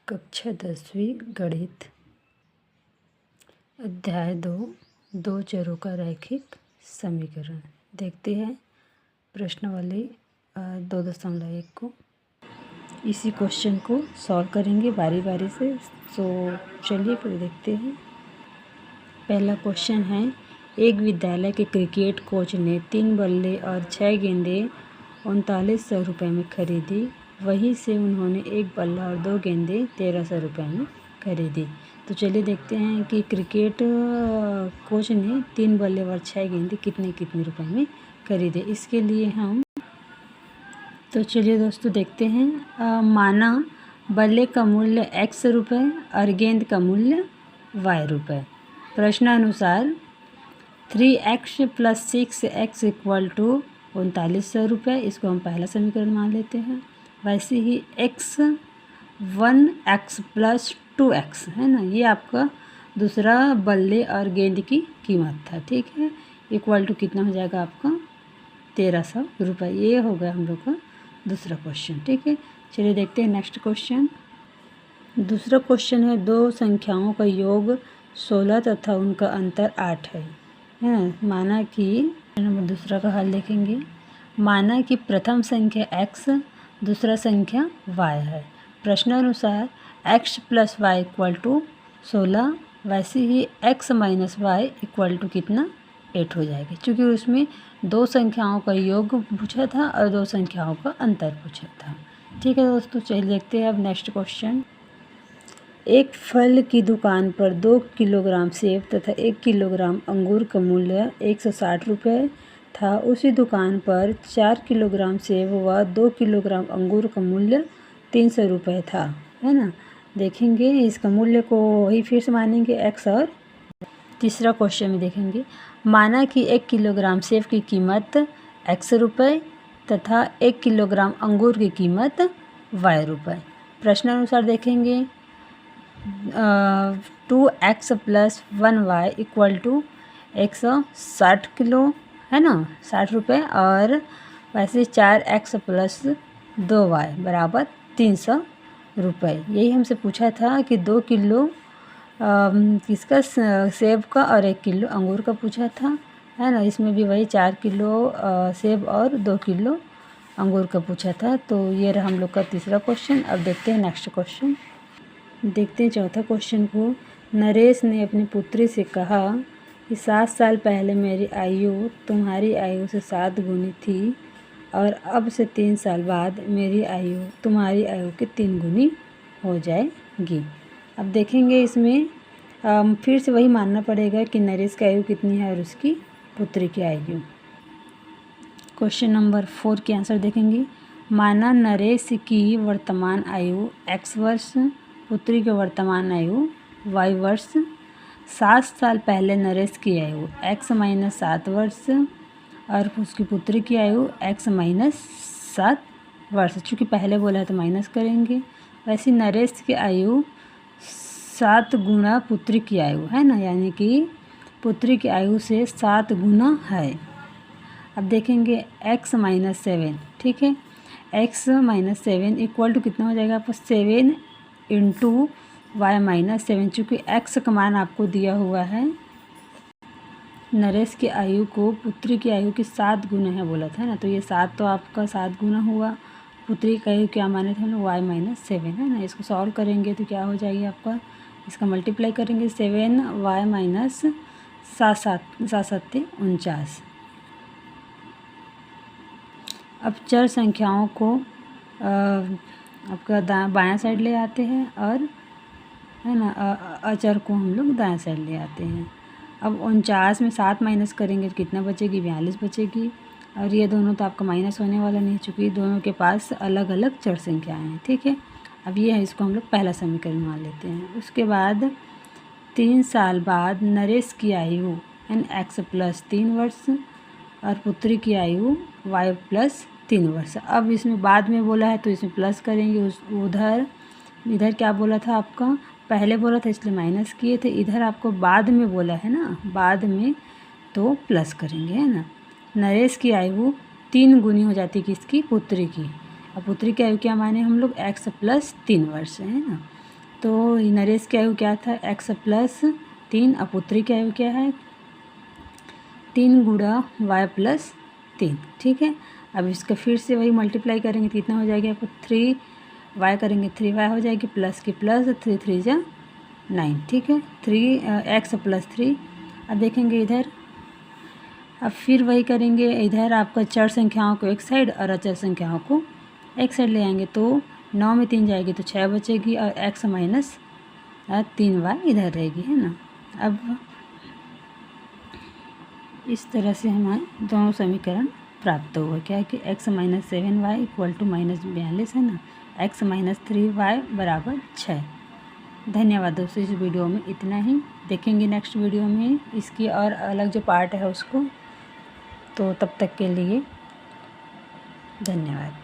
कक्षा 10वीं गणित अध्याय 2 चरों का रैखिक समीकरण। देखते हैं प्रश्न वाले 2.1 को। इसी क्वेश्चन को सॉल्व करेंगे बारी बारी से। तो चलिए फिर देखते हैं। पहला क्वेश्चन है, एक विद्यालय के क्रिकेट कोच ने 3 बल्ले और 6 गेंदें 3900 रुपये में खरीदी। वहीं से उन्होंने 1 बल्ला और 2 गेंदें 1300 रुपये में खरीदी। तो चलिए देखते हैं कि क्रिकेट कोच ने 3 बल्ले और 6 गेंदें कितने रुपए में खरीदे। इसके लिए हम तो चलिए दोस्तों देखते हैं। माना बल्ले का मूल्य x रुपये और गेंद का मूल्य y रुपये। प्रश्नानुसार 3x + 6x = 3900 रुपये। इसको हम पहला समीकरण मान लेते हैं। वैसे ही x 1x + 2x है ना, ये आपका दूसरा बल्ले और गेंद की कीमत था। ठीक है, इक्वल टू कितना हो जाएगा आपका 1300 रुपये। ये हो गया हम लोग का दूसरा क्वेश्चन। ठीक है, चलिए देखते हैं नेक्स्ट क्वेश्चन। दूसरा क्वेश्चन है, 2 संख्याओं का योग 16 तथा उनका अंतर 8 है। माना कि नंबर दूसरा का हल देखेंगे। माना कि प्रथम संख्या x, दूसरा संख्या y है। प्रश्नानुसार x + y = 16। वैसे ही x - y = कितना 8 हो जाएगी, क्योंकि उसमें 2 संख्याओं का योग पूछा था और 2 संख्याओं का अंतर पूछा था। ठीक है दोस्तों, चलिए देखते हैं अब नेक्स्ट क्वेश्चन। एक फल की दुकान पर 2 किलोग्राम सेब तथा 1 किलोग्राम अंगूर का मूल्य 160 रुपये था। उसी दुकान पर 4 किलोग्राम सेब व 2 किलोग्राम अंगूर का मूल्य 300 रुपये था, है ना। देखेंगे इसका मूल्य को वही फिर से मानेंगे x। और तीसरा क्वेश्चन में देखेंगे, माना कि 1 किलोग्राम सेब की कीमत x रुपये तथा 1 किलोग्राम अंगूर की कीमत y रुपये। प्रश्नानुसार देखेंगे 2x + 1y = 160 किलो, है ना, 60 रुपये। और वैसे 4x + 2y = 300 रुपये। यही हमसे पूछा था कि 2 किलो किसका सेब का और 1 किलो अंगूर का पूछा था, है ना। इसमें भी वही 4 किलो सेब और 2 किलो अंगूर का पूछा था। तो ये रहा हम लोग का तीसरा क्वेश्चन। अब देखते हैं नेक्स्ट क्वेश्चन। देखते हैं चौथा क्वेश्चन को। नरेश ने अपनी पुत्री से कहा कि 7 साल पहले मेरी आयु तुम्हारी आयु से 7 गुनी थी और अब से 3 साल बाद मेरी आयु तुम्हारी आयु के 3 गुनी हो जाएगी। अब देखेंगे इसमें फिर से वही मानना पड़ेगा कि नरेश की आयु कितनी है और उसकी पुत्री की आयु। क्वेश्चन नंबर 4 के आंसर देखेंगे। माना नरेश की वर्तमान आयु x वर्ष, पुत्री की वर्तमान आयु y वर्ष। 7 साल पहले नरेश की आयु x - 7 वर्ष और उसकी पुत्री की आयु x - 7 वर्ष। चूँकि पहले बोला है तो माइनस करेंगे। वैसे नरेश की आयु 7 गुना पुत्री की आयु, है ना, यानी कि पुत्री की आयु से 7 गुना है। अब देखेंगे x - 7, ठीक है, x - 7 = कितना हो जाएगा आपको 7 × y - 7। चूँकि x का मान आपको दिया हुआ है, नरेश की आयु को पुत्री की आयु के 7 गुना है बोला था ना, तो ये 7 तो आपका 7 गुना हुआ। पुत्री की आयु क्या माने थे हम लोग y - 7, है ना। इसको सॉल्व करेंगे तो क्या हो जाएगी आपका, इसका मल्टीप्लाई करेंगे 7y - 7 × 49। अब चर संख्याओं को आपका बायां साइड ले आते हैं और, है ना, अचर को हम लोग दाएं साइड ले आते हैं। अब 49 में 7 माइनस करेंगे तो कितना बचेगी, 42 बचेगी। और ये दोनों तो आपका माइनस होने वाला नहीं, चूँकि दोनों के पास अलग अलग चर संख्याएँ हैं। ठीक है, अब ये है, इसको हम लोग पहला समीकरण मान लेते हैं। उसके बाद 3 साल बाद नरेश की आयु यानी x + 3 वर्ष और पुत्री की आयु y + 3 वर्ष। अब इसमें बाद में बोला है तो इसमें प्लस करेंगे। इधर क्या बोला था आपका, पहले बोला था इसलिए माइनस किए थे। इधर आपको बाद में बोला है ना, बाद में तो प्लस करेंगे, है ना। नरेश की आयु 3 गुनी हो जाती है किसकी, पुत्री की। अब पुत्री की आयु क्या माने हम लोग x + 3 वर्ष, है ना। तो नरेश की आयु क्या था, x प्लस 3, और पुत्री की आयु क्या है 3 गुणा y प्लस 3। ठीक है, अब इसका फिर से वही मल्टीप्लाई करेंगे तो कितना हो जाएगा आपको 3y करेंगे 3y हो जाएगी, प्लस की प्लस 3 3 जा 9। ठीक है, 3x प्लस 3। अब देखेंगे इधर, अब फिर वही करेंगे, इधर आपका चर संख्याओं को एक साइड और अचर संख्याओं को एक साइड ले आएंगे तो 9 में 3 जाएगी तो 6 बचेगी, और x माइनस 3y इधर रहेगी, है ना। अब इस तरह से हमारे दोनों समीकरण प्राप्त होगा, क्या है कि x minus 7y equal to -42 है ना, x माइनस 3y बराबर 6। धन्यवाद दोस्तों, इस वीडियो में इतना ही। देखेंगे नेक्स्ट वीडियो में इसकी और अलग जो पार्ट है उसको। तो तब तक के लिए धन्यवाद।